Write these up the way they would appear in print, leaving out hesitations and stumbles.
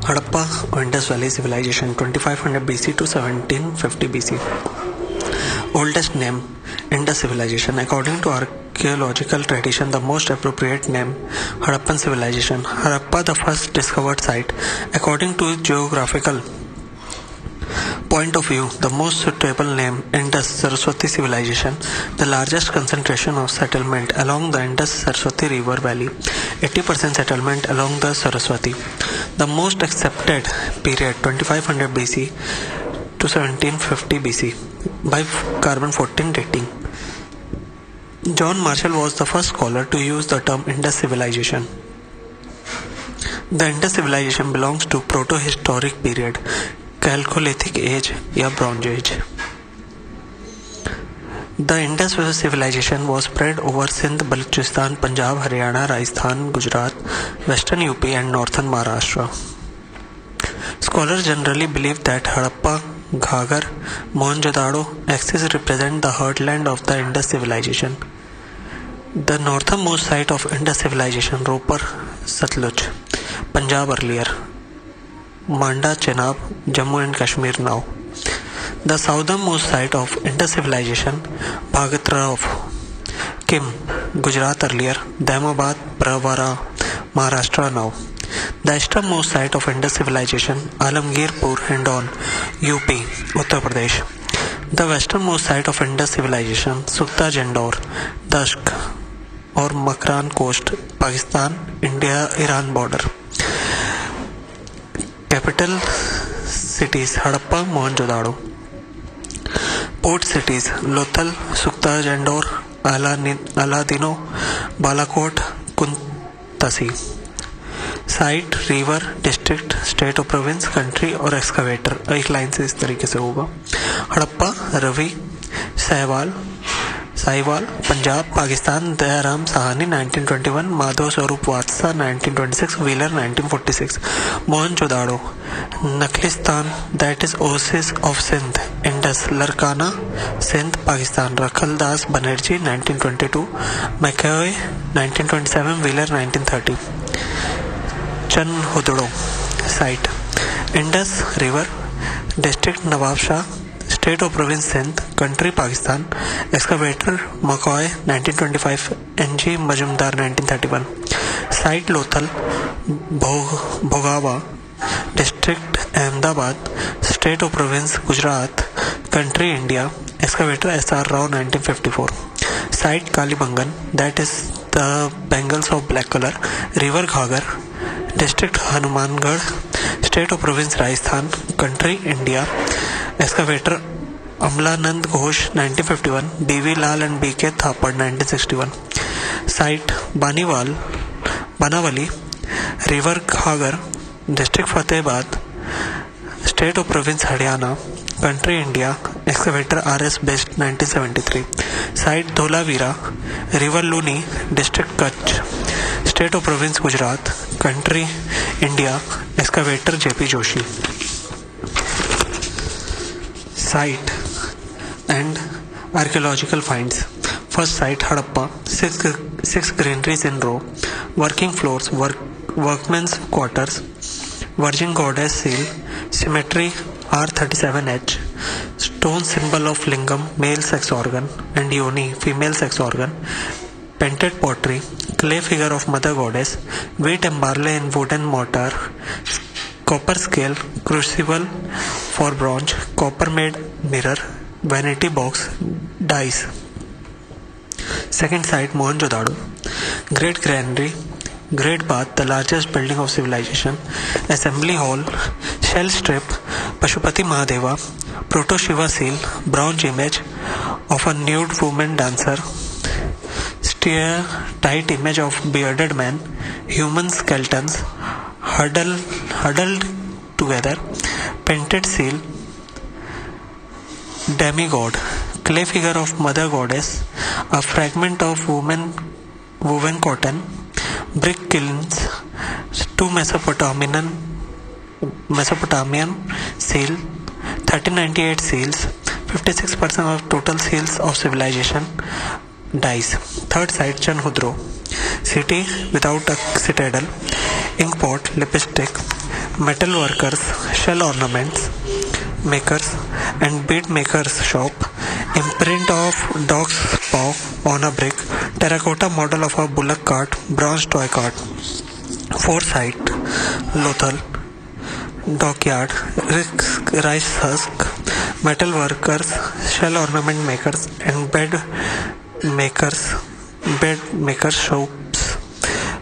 Harappa or Indus Valley Civilization 2500 BC to 1750 BC. Oldest name Indus Civilization. According to archaeological tradition, the most appropriate name Harappan Civilization. Harappa, the first discovered site. According to geographical point of view, the most suitable name Indus Saraswati Civilization. The largest concentration of settlement along the Indus Saraswati River Valley. 80% settlement along the Saraswati. The most accepted period 2500 BC to 1750 BC by carbon-14 dating. John Marshall was the first scholar to use the term Indus Civilization. The Indus Civilization belongs to Proto-historic period, Chalcolithic age या Bronze Age. The Indus civilization was spread over Sindh, Balochistan, Punjab, Haryana, Rajasthan, Gujarat, Western UP and Northern Maharashtra. Scholars generally believe that Harappa, Ghaggar, Mohenjo-daro axes represent the heartland of the Indus civilization. The northernmost site of Indus civilization, Ropar, Satluj, Punjab earlier, Manda, Chenab, Jammu and Kashmir now. The southernmost site of Indus civilization, Bhagat-Rav, Kim, Gujarat earlier, Damabad, Pravara, Maharashtra now. The easternmost site of Indus civilization, Alamgirpur, Hindon, UP, Uttar Pradesh. The westernmost site of Indus civilization, Sukta Jandor, Dashk or Makran Coast, Pakistan, India, Iran border. Capital cities, Harappa, Mohenjo-daro. Port cities, Lothal, Sukta Jandor, Aladino, Balakot, Kuntasi. Site, river, district, state or province, country और excavator. एक line से इस तरीके से होगा. Harappa, Ravi, Sahiwal, Punjab, Pakistan, Dayaram Sahni 1921, Madhav Swarup Vatsa 1926, Wheeler 1946. Mohenjodaro, नखलिस्तान, that is Oasis of Sindh, Indus, Larkana, Sindh, Pakistan, Rakhaldas Banerjee 1922, Mackay 1927, Wheeler 1930. Chanhudaro, site, Indus river, district Nawabshah, state और province Sindh, country Pakistan, excavator Mackay 1925, NG Majumdar 1931. Site Lothal, Bhogava, district Ahmedabad, state और province Gujarat, country India, excavator SR Rao 1954. Site Kalibangan, that is the bangles of black colour, river Ghaggar, district Hanumangarh, state और province Rajasthan, country India, excavator Amalananda Ghosh 1951, BV Lal and BK Thapar 1961. Site Banawali, river Ghaggar, district Fatehabad, state और province Haryana, country India, excavator RS Bisht 1973. Site Dholavira, river Luni, district Kutch, state और province Gujarat, country India, excavator JP Joshi. Site and archaeological finds. First site, Harappa, six granaries in row, working floors, workmen's quarters, Virgin Goddess seal, cemetery R37H, stone symbol of lingam, male sex organ, and yoni, female sex organ, painted pottery, clay figure of mother goddess, wheat and barley in wooden mortar, copper scale, crucible for bronze, copper made mirror, vanity box, dice. Second site, Mohenjo-daro, great granary, great bath, the largest building of civilization, assembly hall, shell strip, Pashupati Mahadeva, proto Shiva seal, bronze image of a nude woman dancer, steer tight image of bearded man, human skeletons, huddled together, painted seal, demigod, clay figure of mother goddess, a fragment of woven cotton, brick kilns, two Mesopotamian seal, 1398 seals, 56% of total seals of civilization, dice. Third site, Chanhudro, city without a citadel, ink pot, lipstick, metal workers, shell ornaments makers and bead makers shop, imprint of dog's paw on a brick, terracotta model of a bullock cart, bronze toy cart, foresight, Lothal, dockyard, rice husk, metal workers, shell ornament makers and bed makers shops,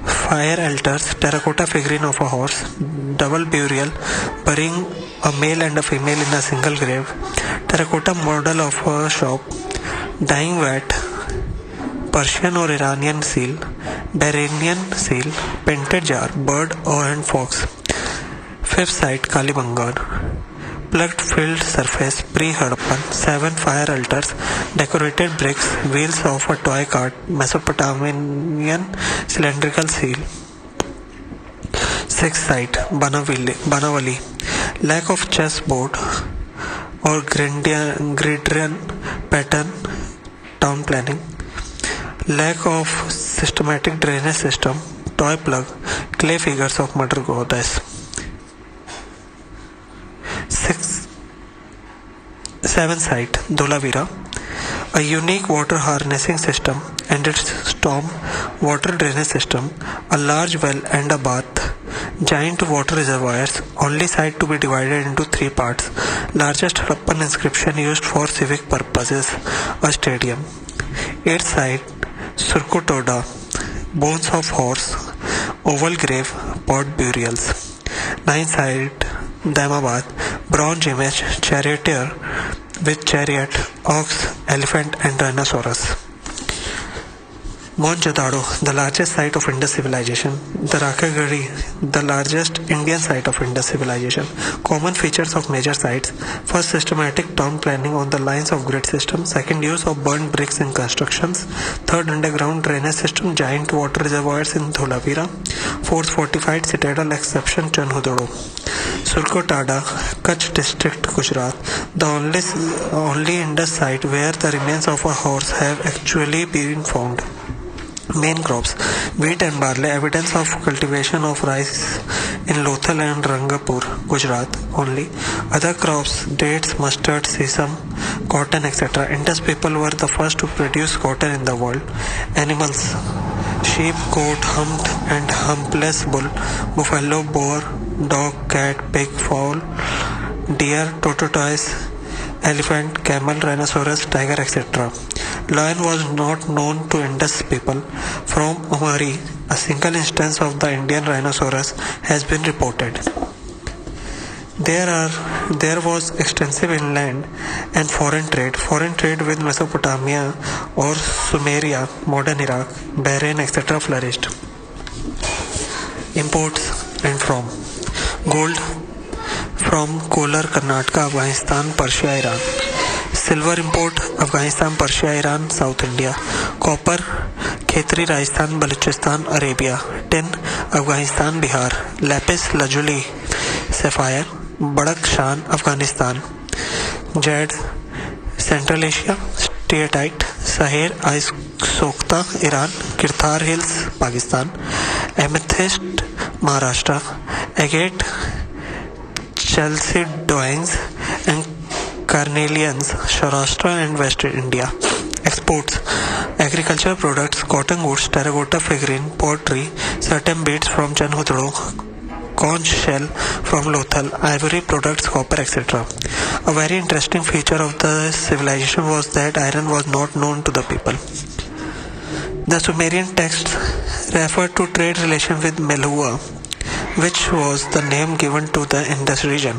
fire altars, terracotta figurine of a horse, double burial, burying a male and a female in a single grave, terracotta model of a shop, dying vat, Persian or Iranian seal, Daranian seal, painted jar, bird or and fox. Fifth site Kalibangar, plugged filled surface pre-Harappan, 7 fire altars, decorated bricks, wheels of a toy cart, Mesopotamian cylindrical seal. Sixth site Banavali, lack of chessboard or gridiron pattern, town planning, lack of systematic drainage system, toy plug, clay figures of mother goddess. Seventh site Dholavira, a unique water harnessing system and its storm water drainage system, a large well and a bath, giant water reservoirs, only site to be divided into 3 parts, largest Harappan inscription used for civic purposes, a stadium. Eighth site Surkotoda, bones of horse, oval grave, pot burials. Ninth site Daimabad, bronze image, charioteer with chariot, ox, elephant and rhinoceros. Mohenjo-daro, the largest site of Indus civilization. The Rakhigarhi, the largest Indian site of Indus civilization. Common features of major sites. First, systematic town planning on the lines of grid system. Second, use of burnt bricks in constructions. Third, underground drainage system, giant water reservoirs in Dholavira. Fourth, fortified citadel exception Chanhudoro. Surkotada, Kutch district, Gujarat. The only Indus site where the remains of a horse have actually been found. Main crops: wheat and barley. Evidence of cultivation of rice in Lothal and Rangapur, Gujarat only. Other crops: dates, mustard, sesame, cotton, etc. Indus people were the first to produce cotton in the world. Animals: sheep, goat, humped and humpless bull, buffalo, boar, dog, cat, pig, fowl, deer, tortoise, elephant, camel, rhinoceros, tiger, etc. Lion was not known to Indus people. From Umari, a single instance of the Indian rhinoceros has been reported. There was extensive inland and foreign trade with Mesopotamia or Sumeria, modern Iraq, Bahrain, etc. flourished. Imports and from: gold from Kolar, Karnataka, Afghanistan, Persia, Iran. Silver import Afghanistan, Persia, Iran, South India. Copper Khetri, Rajasthan, Balochistan, Arabia. Tin Afghanistan, Bihar. Lapis lazuli sapphire, Badakhshan, Afghanistan. Jade Central Asia. Steatite Sahir Isokta, Iran. Kirthar Hills, Pakistan. Amethyst Maharashtra. Agate Chalcedoines and carnelians, Saurashtra and West India. Exports: agricultural products, cotton goods, terracotta figurine, pottery, certain beads from Chanhudro, conch shell from Lothal, ivory products, copper, etc. A very interesting feature of the civilization was that iron was not known to the people. The Sumerian texts refer to trade relation with Meluhua, which was the name given to the Indus region.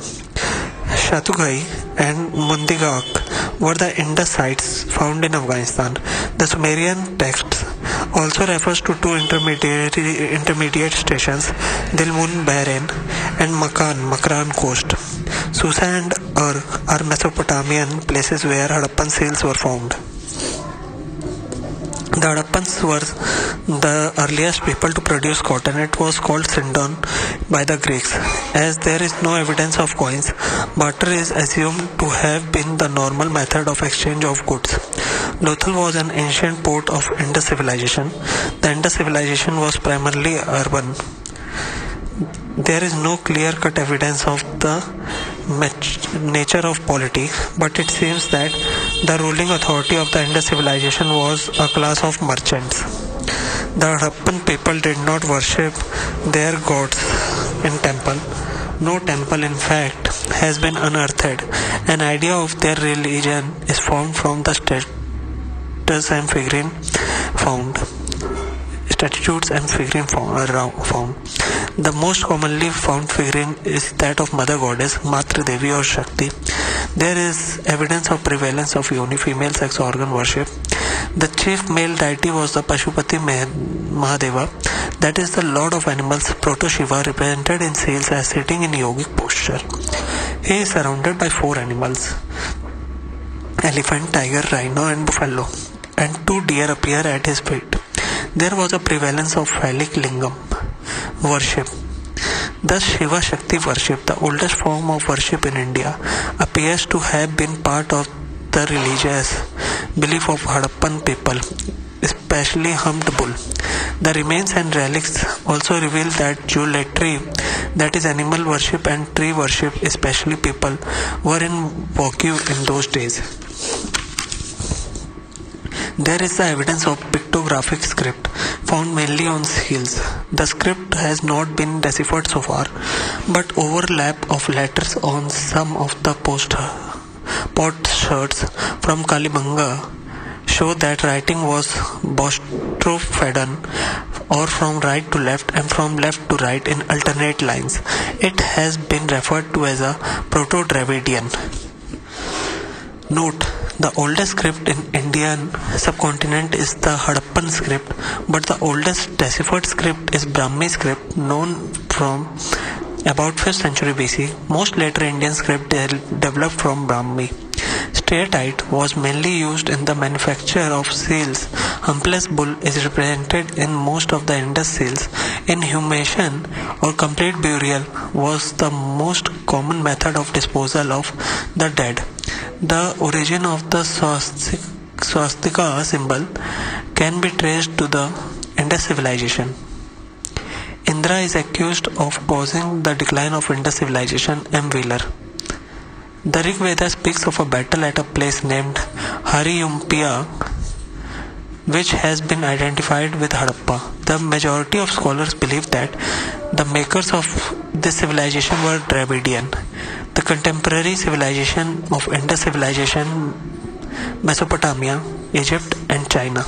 Shatughai and Mundigak were the Indus sites found in Afghanistan. The Sumerian text also refers to 2 intermediate stations, Dilmun, Bahrain and Makran coast. Susa and Ur are Mesopotamian places where Harappan seals were found. The Harappans were the earliest people to produce cotton. It was called Sindon by the Greeks. As there is no evidence of coins, barter is assumed to have been the normal method of exchange of goods. Lothal was an ancient port of Indus civilization. The Indus civilization was primarily urban. There is no clear-cut evidence of the nature of polity, but it seems that the ruling authority of the Indus civilization was a class of merchants. The Harappan people did not worship their gods in temple. No temple, in fact, has been unearthed. An idea of their religion is formed from the statues and figurine found. The most commonly found figurine is that of Mother Goddess, Matra Devi or Shakti. There is evidence of prevalence of yoni female sex organ worship. The chief male deity was the Pashupati Mahadeva, that is the lord of animals, Proto Shiva, represented in seals as sitting in yogic posture. He is surrounded by 4 animals: elephant, tiger, rhino and buffalo, and 2 deer appear at his feet. There was a prevalence of phallic lingam worship. Thus, Shiva Shakti worship, the oldest form of worship in India, appears to have been part of the religious belief of Harappan people, especially humped bull. The remains and relics also reveal that jewelry, that is animal worship, and tree worship, especially people, were in vogue in those days. There is the evidence of pictographic script found mainly on seals. The script has not been deciphered so far, but overlap of letters on some of the potsherds from Kalibanga show that writing was Bostrofedon, or from right to left and from left to right in alternate lines. It has been referred to as a Proto-Dravidian. Note: the oldest script in Indian subcontinent is the Harappan script, but the oldest deciphered script is Brahmi script, known from about 5th century BC. Most later Indian script developed from Brahmi. Steatite was mainly used in the manufacture of seals. Humpless bull is represented in most of the Indus seals. Inhumation or complete burial was the most common method of disposal of the dead. The origin of the swastika symbol can be traced to the Indus civilization. Indra is accused of causing the decline of Indus civilization. M. Wheeler. The Rig Veda speaks of a battle at a place named Hariyumpia, which has been identified with Harappa. The majority of scholars believe that the makers of this civilization were Dravidian. The contemporary civilization of Indus civilization, Mesopotamia, Egypt and China.